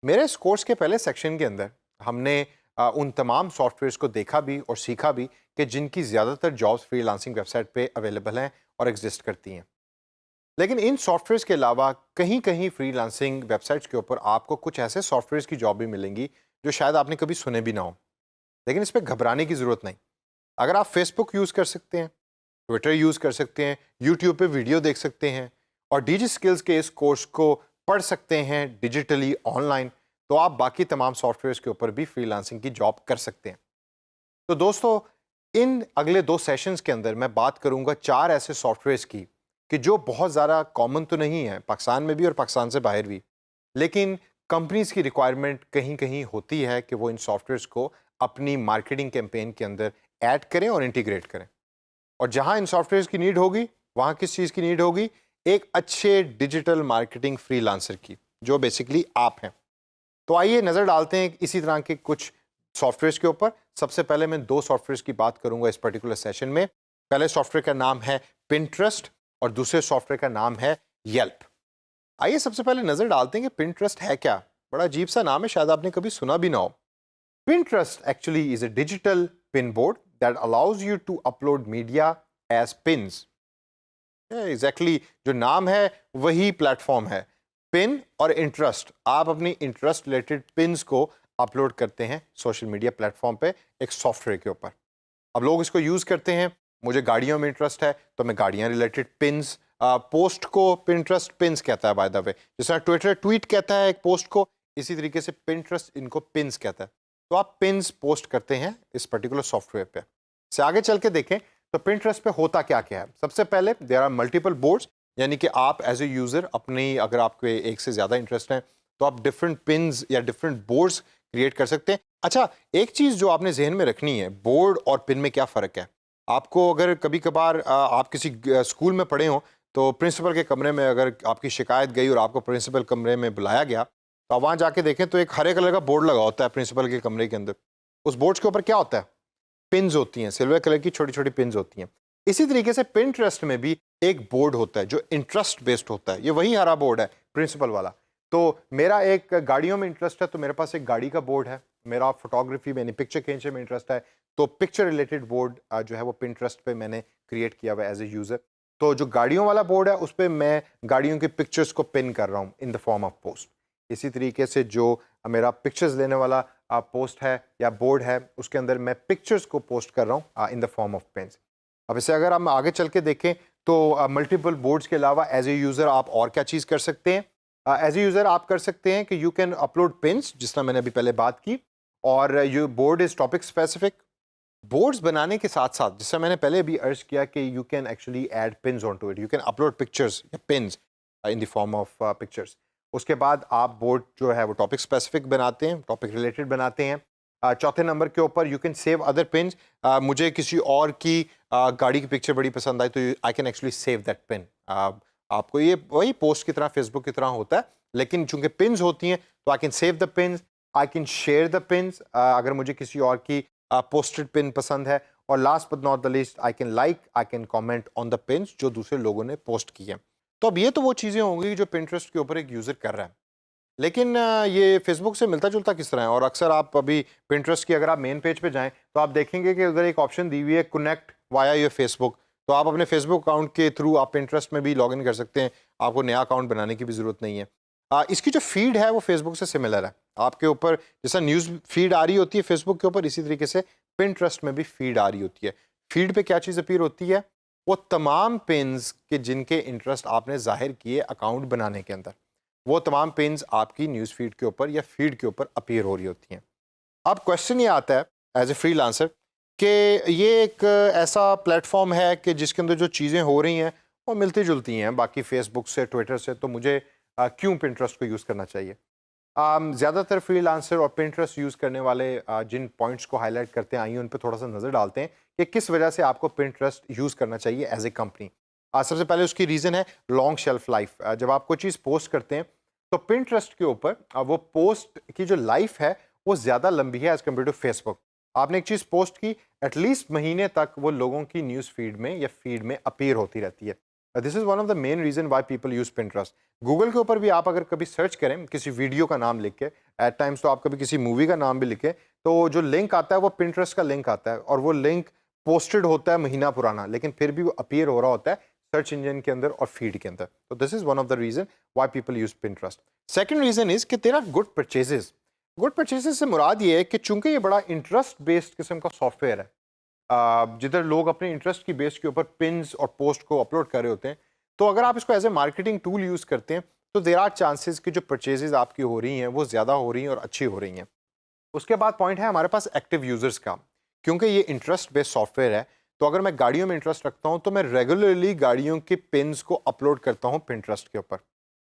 मेरे इस कोर्स के पहले सेक्शन के अंदर हमने उन तमाम सॉफ्टवेयर्स को देखा भी और सीखा भी कि जिनकी ज़्यादातर जॉब्स फ्रीलांसिंग वेबसाइट पे अवेलेबल हैं और एग्जिस्ट करती हैं। लेकिन इन सॉफ्टवेयर्स के अलावा कहीं कहीं फ्रीलांसिंग वेबसाइट्स के ऊपर आपको कुछ ऐसे सॉफ्टवेयर्स की जॉब भी मिलेंगी जो शायद आपने कभी सुने भी ना हो। लेकिन इस पर घबराने की ज़रूरत नहीं। अगर आप फेसबुक यूज़ कर सकते हैं, ट्विटर यूज़ कर सकते हैं, यूट्यूब पे वीडियो देख सकते हैं और डिजी स्किल्स के इस कोर्स को पढ़ सकते हैं डिजिटली ऑनलाइन, तो आप बाकी तमाम सॉफ्टवेयर्स के ऊपर भी फ्रीलांसिंग की जॉब कर सकते हैं। तो दोस्तों, इन अगले 2 सेशंस के अंदर मैं बात करूंगा 4 ऐसे सॉफ्टवेयर्स की कि जो बहुत ज़्यादा कॉमन तो नहीं है पाकिस्तान में भी और पाकिस्तान से बाहर भी, लेकिन कंपनीज की रिक्वायरमेंट कहीं कहीं होती है कि वो इन सॉफ्टवेयर्स को अपनी मार्केटिंग कैंपेन के अंदर ऐड करें और इंटीग्रेट करें। और जहां इन सॉफ्टवेयर्स की नीड होगी, वहां किस चीज़ की नीड होगी? एक अच्छे डिजिटल मार्केटिंग फ्रीलांसर की, जो बेसिकली आप हैं। तो आइए नज़र डालते हैं इसी तरह के कुछ सॉफ्टवेयर्स के ऊपर। सबसे पहले मैं 2 सॉफ्टवेयर्स की बात करूंगा इस पर्टिकुलर सेशन में। पहले सॉफ्टवेयर का नाम है पिंटरेस्ट और दूसरे सॉफ्टवेयर का नाम है येल्प। आइए सबसे पहले नज़र डालते हैं कि पिंटरेस्ट है क्या। बड़ा अजीब सा नाम है, शायद आपने कभी सुना भी ना हो। Pinterest actually is a digital pin board that allows you to upload media as pins. Exactly जो नाम है वही प्लेटफॉर्म है। पिन और इंटरेस्ट, आप अपनी इंटरेस्ट रिलेटेड पिन्स को अपलोड करते हैं सोशल मीडिया प्लेटफॉर्म पे एक सॉफ्टवेयर के ऊपर। अब लोग इसको यूज़ करते हैं। मुझे गाड़ियों में इंटरेस्ट है तो मैं गाड़ियाँ रिलेटेड पिन्स, पोस्ट को पिंटरेस्ट पिन्स कहता है बाय द वे। जिस तरह ट्विटर ट्वीट कहता है एक पोस्ट को, इसी तरीके से पिंटरेस्ट इनको पिन्स कहता है। तो आप पिन्स पोस्ट करते हैं इस पर्टिकुलर सॉफ्टवेयर पे। से आगे चल के देखें तो पिंटरेस्ट पे होता क्या क्या है। सबसे पहले देयर आर मल्टीपल बोर्ड्स, यानी कि आप एज ए यूज़र अपनी, अगर आपके एक से ज़्यादा इंटरेस्ट है तो आप डिफरेंट पिन्स या डिफरेंट बोर्ड्स क्रिएट कर सकते हैं। अच्छा, एक चीज़ जो आपने जहन में रखनी है, बोर्ड और पिन में क्या फ़र्क है। आपको अगर कभी कभार आप किसी स्कूल में पढ़े हों तो प्रिंसिपल के कमरे में अगर आपकी शिकायत गई और आपको प्रिंसिपल कमरे में बुलाया गया, तो आप वहाँ जाके देखें तो एक हरे कलर का बोर्ड लगा होता है प्रिंसिपल के कमरे के अंदर। उस बोर्ड के ऊपर क्या होता है? पिन्स होती हैं, सिल्वर कलर की छोटी छोटी पिन्स होती हैं। इसी तरीके से पिंटरेस्ट में भी एक बोर्ड होता है जो इंटरेस्ट बेस्ड होता है। ये वही हरा बोर्ड है प्रिंसिपल वाला। तो मेरा एक गाड़ियों में इंटरेस्ट है तो मेरे पास एक गाड़ी का बोर्ड है। मेरा फोटोग्राफी, मैंने पिक्चर खींचने में इंटरेस्ट है तो पिक्चर रिलेटेड बोर्ड जो है वो पिंटरेस्ट पे मैंने क्रिएट किया हुआ है एज ए यूज़र। तो जो गाड़ियों वाला बोर्ड है उस पर मैं गाड़ियों के पिक्चर्स को पिन कर रहा हूँ in the form of post. इसी तरीके से जो मेरा पिक्चर्स लेने वाला पोस्ट है या बोर्ड है, उसके अंदर मैं पिक्चर्स को पोस्ट कर रहा हूँ in the form of pens. अब इसे अगर हम आगे चल के देखें तो मल्टीपल बोर्ड्स के अलावा एज ए यूज़र आप और क्या चीज़ कर सकते हैं। एज ए यूज़र आप कर सकते हैं कि यू कैन अपलोड पिन्स, जिस तरह मैंने अभी पहले बात की, और you board is topic specific. Boards बनाने के साथ साथ, जिससे मैंने पहले भी अर्ज किया कि you can actually add pins on to it, you can upload pictures या pins in the form of pictures. उसके बाद आप बोर्ड जो है वो टॉपिक स्पेसिफिक बनाते हैं, टॉपिक रिलेटेड बनाते हैं। चौथे नंबर के ऊपर you can save other pins. मुझे किसी और की गाड़ी की पिक्चर बड़ी पसंद आई तो I can actually save that pin. आपको ये वही पोस्ट की तरह, फेसबुक की तरह होता है, लेकिन चूंकि पिन्स होती हैं तो I can save the pins, I can share the pins अगर मुझे किसी और की पोस्टेड पिन पसंद है। और last but not the least, I can like, I can comment on the pins जो दूसरे लोगों ने पोस्ट की है। तो अब ये तो वो चीज़ें होंगी जो पिंटरेस्ट के ऊपर एक यूज़र कर रहा है। लेकिन ये फेसबुक से मिलता जुलता किस तरह है। और अक्सर आप अभी पिंटरेस्ट की अगर आप मेन पेज पे जाएं तो आप देखेंगे कि उधर एक ऑप्शन दी हुई है कनेक्ट वाया योर फेसबुक। तो आप अपने फेसबुक अकाउंट के थ्रू आप पिंटरेस्ट में भी लॉग इन कर सकते हैं, आपको नया अकाउंट बनाने की भी ज़रूरत नहीं है। इसकी जो फीड है वो फेसबुक से सिमिलर है। आपके ऊपर जैसा न्यूज़ फीड आ रही होती है फेसबुक के ऊपर, इसी तरीके से पिंटरेस्ट में भी फीड आ रही होती है। फीड पे क्या चीज़ अपीयर होती है? वो तमाम पिन्स के जिनके इंटरेस्ट आपने जाहिर किए अकाउंट बनाने के अंदर, वो तमाम पिन्स आपकी न्यूज़ फीड के ऊपर या फीड के ऊपर अपीयर हो रही होती हैं। अब क्वेश्चन ये आता है एज ए फ्रीलांसर कि ये एक ऐसा प्लेटफॉर्म है कि जिसके अंदर जो चीज़ें हो रही हैं वो मिलती जुलती हैं बाकी फेसबुक से, ट्विटर से, तो मुझे क्यों पिंटरेस्ट को यूज़ करना चाहिए। ज़्यादातर फ्रीलांसर और पिंटरेस्ट यूज़ करने वाले जिन पॉइंट्स को हाईलाइट करते हैं, आइए उन पर थोड़ा सा नज़र डालते हैं कि किस वजह से आपको पिंटरेस्ट यूज़ करना चाहिए एज ए कंपनी। सबसे पहले उसकी रीज़न है लॉन्ग शेल्फ लाइफ। जब आप कोई चीज़ पोस्ट करते हैं तो पिंटरेस्ट के ऊपर वो पोस्ट की जो लाइफ है वो ज़्यादा लंबी है एज़ कम्पेयर टू फेसबुक। आपने एक चीज़ पोस्ट की, एटलीस्ट महीने तक वो लोगों की न्यूज़ फीड में या फीड में अपीयर होती रहती है। This is one of the main reason why people use Pinterest. Google के ऊपर भी आप अगर कभी सर्च करें किसी वीडियो का नाम लिख के, एट टाइम्स तो आप कभी किसी मूवी का नाम भी लिखें, तो जो लिंक आता है वो पिंटरेस्ट का लिंक आता है, और वो लिंक पोस्टेड होता है महीना पुराना, लेकिन फिर भी वो अपीयर हो रहा होता है सर्च इंजन के अंदर और फीड के अंदर। तो this is one of the reason why people use Pinterest. Second reason is कि तेरा गुड परचेजेस। गुड परचेजेस से मुराद ये है कि चूंकि ये बड़ा इंटरेस्ट बेस्ड किस्म का सॉफ्टवेयर है, जिधर लोग अपने इंटरेस्ट की बेस के ऊपर पिन्स और पोस्ट को अपलोड कर रहे होते हैं, तो अगर आप इसको as a marketing tool use करते हैं तो देर आर चांसेस कि जो परचेजेस आपकी हो रही हैं वो ज़्यादा हो रही हैं और अच्छी हो रही हैं। उसके बाद पॉइंट है हमारे पास एक्टिव यूज़र्स का। क्योंकि ये इंटरेस्ट बेस्ड सॉफ्टवेयर है, तो अगर मैं गाड़ियों में इंटरेस्ट रखता हूँ तो मैं रेगुलरली गाड़ियों के पिन्स को अपलोड करता हूँ पिंटरेस्ट के ऊपर,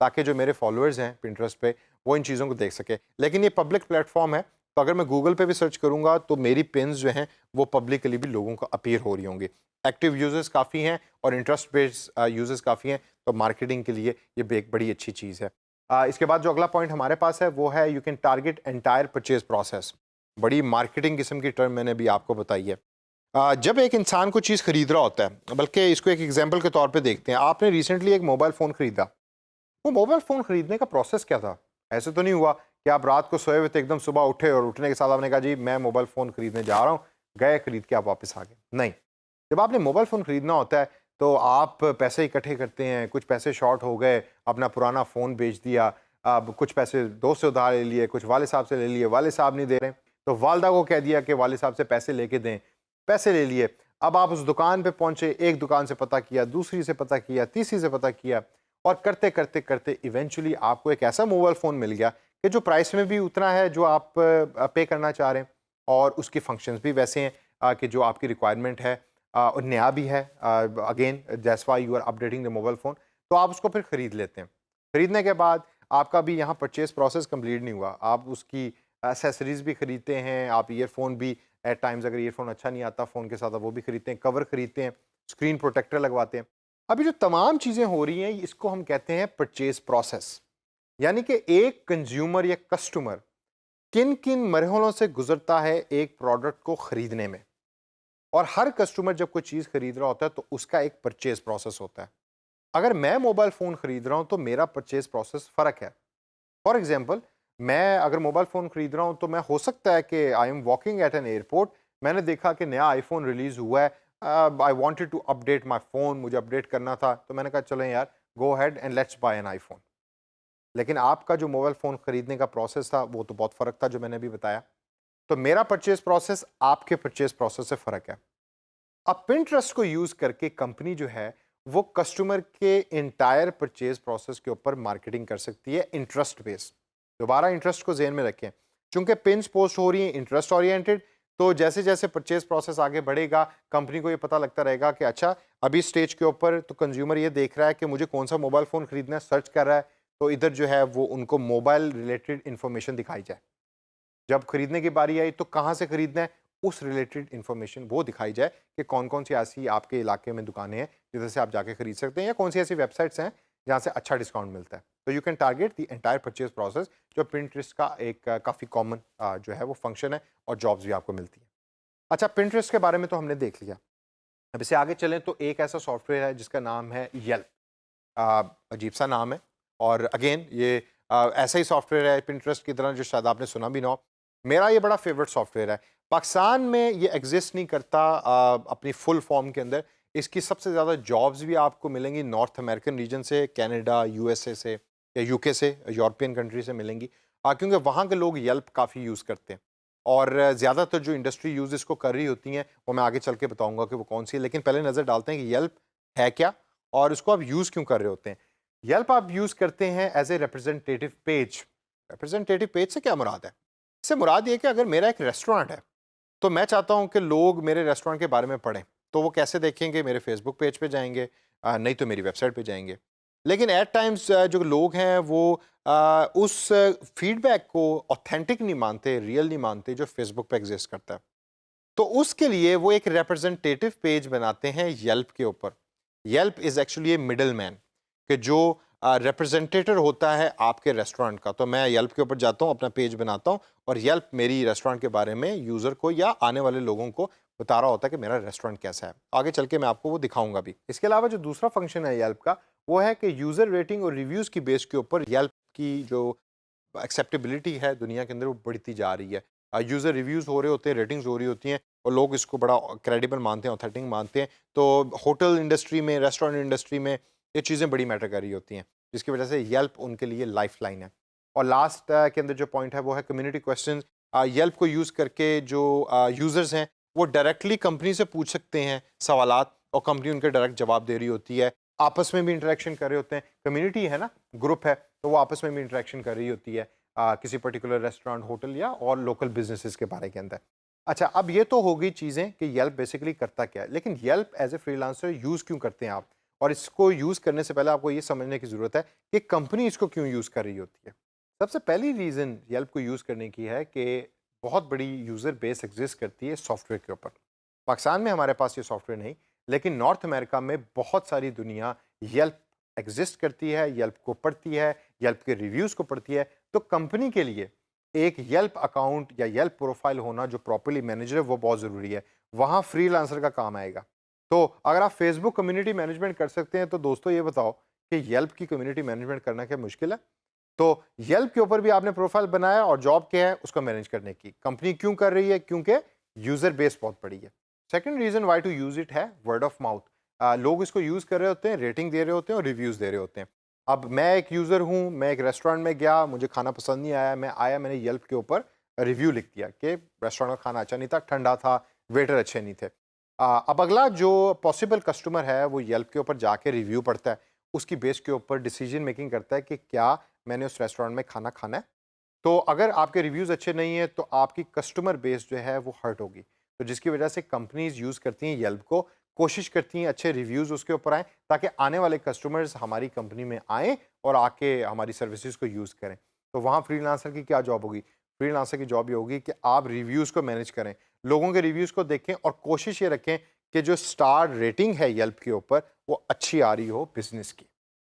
ताकि जो मेरे फॉलोअर्स हैं पिंटरेस्ट पे वो इन चीज़ों को देख सके। लेकिन ये पब्लिक प्लेटफॉर्म है, तो अगर मैं गूगल पे भी सर्च करूंगा तो मेरी पिन्स जो हैं वो पब्लिकली भी लोगों को अपीयर हो रही होंगी। एक्टिव यूजर्स काफ़ी हैं और इंटरेस्ट बेस्ड यूजर्स काफ़ी हैं, तो मार्केटिंग के लिए ये भी एक बड़ी अच्छी चीज़ है। इसके बाद जो अगला पॉइंट हमारे पास है वो है you can target entire purchase process. बड़ी मार्केटिंग किस्म की टर्म मैंने भी आपको बताई है। जब एक इंसान को चीज़ खरीद रहा होता है, बल्कि इसको एक एग्जाम्पल के तौर पर देखते हैं, आपने रिसेंटली एक मोबाइल फ़ोन खरीदा। वो मोबाइल फ़ोन खरीदने का प्रोसेस क्या था? ऐसे तो नहीं हुआ कि आप रात को सोए हुए थे, एकदम सुबह उठे और उठने के साथ आपने कहा जी मैं मोबाइल फ़ोन खरीदने जा रहा हूँ, गए खरीद के आप वापस आ गए। नहीं, जब आपने मोबाइल फ़ोन खरीदना होता है तो आप पैसे इकट्ठे करते हैं, कुछ पैसे शॉर्ट हो गए, अपना पुराना फ़ोन बेच दिया, अब कुछ पैसे दोस्त से उधार ले लिए, कुछ वाले साहब से ले लिए, वाले साहब नहीं दे रहे, तो वालदा को कह दिया कि वाले साहब से पैसे लेके दें, पैसे ले लिए। अब आप उस दुकान पे पहुँचे, एक दुकान से पता किया, दूसरी से पता किया, तीसरी से पता किया, और करते करते करते इवेंचुअली आपको एक ऐसा मोबाइल फ़ोन मिल गया कि जो प्राइस में भी उतना है जो आप पे करना चाह रहे हैं, और उसके फंक्शंस भी वैसे हैं कि जो आपकी रिक्वायरमेंट है, और नया भी है। Again that's why you are updating the mobile phone, तो आप उसको फिर ख़रीद लेते हैं। ख़रीदने के बाद आपका भी यहाँ परचेज़ प्रोसेस कंप्लीट नहीं हुआ, आप उसकी एसेसरीज़ भी ख़रीदते हैं, आप ईयरफ़ोन भी एट टाइम्स अगर ईयरफ़ोन अच्छा नहीं आता फ़ोन के साथ आप वो भी ख़रीदते हैं, कवर ख़रीदते हैं, स्क्रीन प्रोटेक्टर लगवाते हैं। अभी जो तमाम चीज़ें हो रही हैं इसको हम कहते हैं परचेज़ प्रोसेस। यानी कि एक कंज्यूमर या कस्टमर किन किन मरहलों से गुजरता है एक प्रोडक्ट को खरीदने में, और हर कस्टमर जब कोई चीज़ खरीद रहा होता है तो उसका एक परचेज प्रोसेस होता है। अगर मैं मोबाइल फ़ोन खरीद रहा हूं तो मेरा परचेज प्रोसेस फ़र्क है। फॉर एग्जाम्पल, मैं अगर मोबाइल फ़ोन खरीद रहा हूं तो मैं हो सकता है कि I am walking at an airport, मैंने देखा कि नया आईफोन रिलीज़ हुआ है, I wanted to update my phone, मुझे अपडेट करना था, तो मैंने कहा चलें यार, go ahead and let's buy an iPhone. लेकिन आपका जो मोबाइल फ़ोन खरीदने का प्रोसेस था वो तो बहुत फ़र्क था जो मैंने अभी बताया। तो मेरा परचेज़ प्रोसेस आपके परचेज़ प्रोसेस से फ़र्क है। अब पिंटरेस्ट को यूज़ करके कंपनी जो है वो कस्टमर के एंटायर परचेज़ प्रोसेस के ऊपर मार्केटिंग कर सकती है इंटरेस्ट बेस्ड। दोबारा इंटरेस्ट को ज़हन में रखें, चूंकि पिन्स पोस्ट हो रही हैं इंटरेस्ट ओरिएंटेड, तो जैसे जैसे परचेज प्रोसेस आगे बढ़ेगा कंपनी को ये पता लगता रहेगा कि अच्छा अभी स्टेज के ऊपर तो कंज्यूमर ये देख रहा है कि मुझे कौन सा मोबाइल फ़ोन खरीदना है, सर्च कर रहा है, तो इधर जो है वो उनको मोबाइल रिलेटेड इन्फॉर्मेशन दिखाई जाए। जब खरीदने की बारी आई तो कहाँ से खरीदना है उस रिलेटेड इन्फॉर्मेशन वो दिखाई जाए कि कौन कौन सी ऐसी आपके इलाके में दुकानें हैं जिधर से आप जाके खरीद सकते हैं, या कौन सी ऐसी वेबसाइट्स हैं जहाँ से अच्छा डिस्काउंट मिलता है। तो you can target the entire purchase process, जो पिंटरेस्ट का एक काफ़ी कॉमन जो है वो फंक्शन है, और जॉब्स भी आपको मिलती हैं। अच्छा, पिंटरेस्ट के बारे में तो हमने देख लिया। अब इससे आगे चलें तो एक ऐसा सॉफ्टवेयर है जिसका नाम है येल्प। अजीब सा नाम है, और अगेन ये ऐसा ही सॉफ्टवेयर है पिंटरेस्ट की तरह जो शायद आपने सुना भी ना हो। मेरा ये बड़ा फेवरेट सॉफ्टवेयर है। पाकिस्तान में ये एग्जिस्ट नहीं करता अपनी फुल फॉर्म के अंदर। इसकी सबसे ज़्यादा जॉब्स भी आपको मिलेंगी नॉर्थ अमेरिकन रीजन से, कनाडा, यूएसए से या यूके से, यूरोपियन कंट्री से मिलेंगी, क्योंकि वहाँ के लोग येल्प काफ़ी यूज़ करते हैं। और ज़्यादातर जो इंडस्ट्री यूज़ इसको कर रही होती हैं वो मैं आगे चल के बताऊँगा कि वो कौन सी है, लेकिन पहले नज़र डालते हैं कि येल्प है क्या और उसको आप यूज़ क्यों कर रहे होते हैं। येल्प आप यूज़ करते हैं as a representative page. Representative page से क्या मुराद है? इससे मुराद ये है कि अगर मेरा एक रेस्टोरेंट है तो मैं चाहता हूँ कि लोग मेरे रेस्टोरेंट के बारे में पढ़ें, तो वो कैसे देखेंगे? मेरे फेसबुक पेज पे जाएंगे, नहीं तो मेरी वेबसाइट पे जाएंगे। लेकिन एट टाइम्स जो लोग हैं वो उस फीडबैक को ऑथेंटिक नहीं मानते, रियल नहीं मानते जो फेसबुक पे एग्जिस्ट करता है। तो उसके लिए वो एक रिप्रेजेंटेटिव पेज बनाते हैं येल्प के ऊपर। Yelp is actually A middle man, कि जो रिप्रेजेंटेटिव होता है आपके रेस्टोरेंट का। तो मैं येल्प के ऊपर जाता हूँ, अपना पेज बनाता हूँ और येल्प मेरी रेस्टोरेंट के बारे में यूज़र को या आने वाले लोगों को बता रहा होता है कि मेरा रेस्टोरेंट कैसा है। आगे चल के मैं आपको वो दिखाऊंगा भी। इसके अलावा जो दूसरा फंक्शन है येल्प का, वो है कि यूज़र रेटिंग और रिव्यूज़ की बेस के ऊपर येल्प की जो एक्सेप्टेबिलिटी है दुनिया के अंदर वो बढ़ती जा रही है। यूज़र रिव्यूज़ हो रहे होते हैं, रेटिंग्स हो रही होती हैं और लोग इसको बड़ा क्रेडिबल मानते हैं, ऑथेंटिक मानते हैं। तो होटल इंडस्ट्री में, रेस्टोरेंट इंडस्ट्री में ये चीज़ें बड़ी मैटर कर रही होती हैं, जिसकी वजह से येल्प उनके लिए लाइफ़लाइन है। और लास्ट के अंदर जो पॉइंट है वो है कम्युनिटी क्वेश्चंस। येल्प को यूज़ करके जो यूज़र्स हैं वो डायरेक्टली कंपनी से पूछ सकते हैं सवालात और कंपनी उनके डायरेक्ट जवाब दे रही होती है। आपस में भी इंटरेक्शन कर रहे होते हैं। कम्युनिटी है ना, ग्रुप है, तो वो आपस में भी इंटरेक्शन कर रही होती है किसी पर्टिकुलर रेस्टोरेंट, होटल या और लोकल बिजनेसेस के बारे के अंदर। अच्छा, अब ये तो हो गई चीज़ें कि येल्प बेसिकली करता क्या है, लेकिन Yelp as a freelancer use क्यों करते हैं आप? और इसको यूज़ करने से पहले आपको ये समझने की ज़रूरत है कि कंपनी इसको क्यों यूज़ कर रही होती है। सबसे पहली रीज़न येल्प को यूज़ करने की है कि बहुत बड़ी यूज़र बेस एग्जिस्ट करती है सॉफ्टवेयर के ऊपर। पाकिस्तान में हमारे पास ये सॉफ्टवेयर नहीं, लेकिन नॉर्थ अमेरिका में बहुत सारी दुनिया येल्प एग्जिस्ट करती है, येल्प को पढ़ती है, येल्प के रिव्यूज़ को पढ़ती है। तो कंपनी के लिए एक येल्प अकाउंट या येल्प प्रोफाइल होना जो प्रॉपर्ली मैनेजर है वो बहुत ज़रूरी है। वहाँ फ्रीलांसर का काम आएगा। तो अगर आप फेसबुक कम्युनिटी मैनेजमेंट कर सकते हैं तो दोस्तों ये बताओ कि येल्प की कम्युनिटी मैनेजमेंट करना क्या मुश्किल है? तो येल्प के ऊपर भी आपने प्रोफाइल बनाया और जॉब क्या है उसको मैनेज करने की। कंपनी क्यों कर रही है? क्योंकि यूज़र बेस बहुत बड़ी है। Second reason why to use it है वर्ड ऑफ माउथ। लोग इसको यूज़ कर रहे होते हैं, रेटिंग दे रहे होते हैं और रिव्यूज़ दे रहे होते हैं। अब मैं एक यूज़र हूँ, मैं एक रेस्टोरेंट में गया, मुझे खाना पसंद नहीं आया, मैं आया, मैंने येल्प के ऊपर रिव्यू लिख दिया कि रेस्टोरेंट का खाना अच्छा नहीं था, ठंडा था, वेटर अच्छे नहीं थे। अब अगला जो पॉसिबल कस्टमर है वो येल्प के ऊपर जाके रिव्यू पढ़ता है, उसकी बेस के ऊपर डिसीजन मेकिंग करता है कि क्या मैंने उस रेस्टोरेंट में खाना खाना है। तो अगर आपके रिव्यूज़ अच्छे नहीं हैं तो आपकी कस्टमर बेस जो है वो हर्ट होगी। तो जिसकी वजह से कंपनीज़ यूज़ करती हैं येल्प को, कोशिश करती हैं अच्छे रिव्यूज़ उसके ऊपर आएँ ताकि आने वाले कस्टमर्स हमारी कंपनी में आएँ और आके हमारी सर्विसेज़ को यूज़ करें। तो वहाँ फ्रीलांसर की क्या जॉब होगी? फ्रीलांसर की जॉब ये होगी कि आप रिव्यूज़ को मैनेज करें, लोगों के रिव्यूज़ को देखें और कोशिश ये रखें कि जो स्टार रेटिंग है येल्प के ऊपर वो अच्छी आ रही हो बिज़नेस की।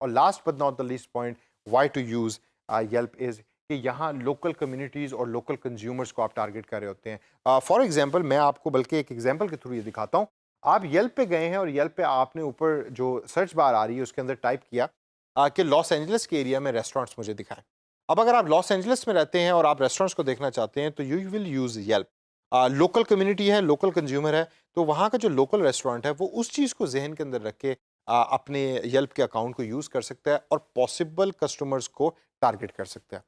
और last but not the least point why to use Yelp is कि यहाँ लोकल कम्युनिटीज़ और लोकल कंज्यूमर्स को आप टारगेट कर रहे होते हैं। फॉर एग्जांपल मैं आपको बल्कि एक एग्जांपल के थ्रू ये दिखाता हूँ। आप येल्प पे गए हैं और येल्प पे आपने ऊपर जो सर्च बार आ रही है उसके अंदर टाइप किया कि लॉस एंजलिस के एरिया में रेस्टोरेंट्स मुझे दिखाएं। अब अगर आप लॉस एंजलिस में रहते हैं और आप रेस्टोरेंट्स को देखना चाहते हैं तो you will use Yelp. Local community है, लोकल कंज्यूमर है, तो वहाँ का जो लोकल रेस्टोरेंट है वो उस चीज़ को जहन के अंदर रख के अपने येल्प के अकाउंट को यूज़ कर सकता है और पॉसिबल कस्टमर्स को टारगेट कर सकता है।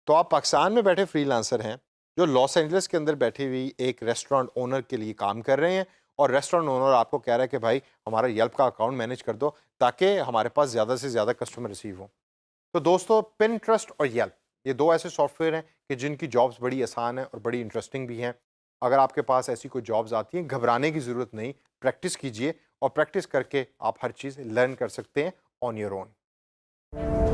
तो आप पाकिस्तान में बैठे फ्रीलांसर हैं जो लॉस एंजलिस के अंदर बैठी हुई एक रेस्टोरेंट ओनर के लिए काम कर रहे हैं और रेस्टोरेंट ओनर आपको कह रहा है कि भाई हमारा येल्प का अकाउंट मैनेज कर दो ताकि हमारे पास ज़्यादा से ज़्यादा कस्टमर रिसीव हो। तो दोस्तों पिंटरेस्ट और येल्प ये दो ऐसे सॉफ्टवेयर हैं कि जिनकी जॉब्स बड़ी आसान है और बड़ी इंटरेस्टिंग भी हैं। अगर आपके पास ऐसी कोई जॉब्स आती हैं घबराने की ज़रूरत नहीं, प्रैक्टिस कीजिए और प्रैक्टिस करके आप हर चीज़ लर्न कर सकते हैं ऑन योर ओन।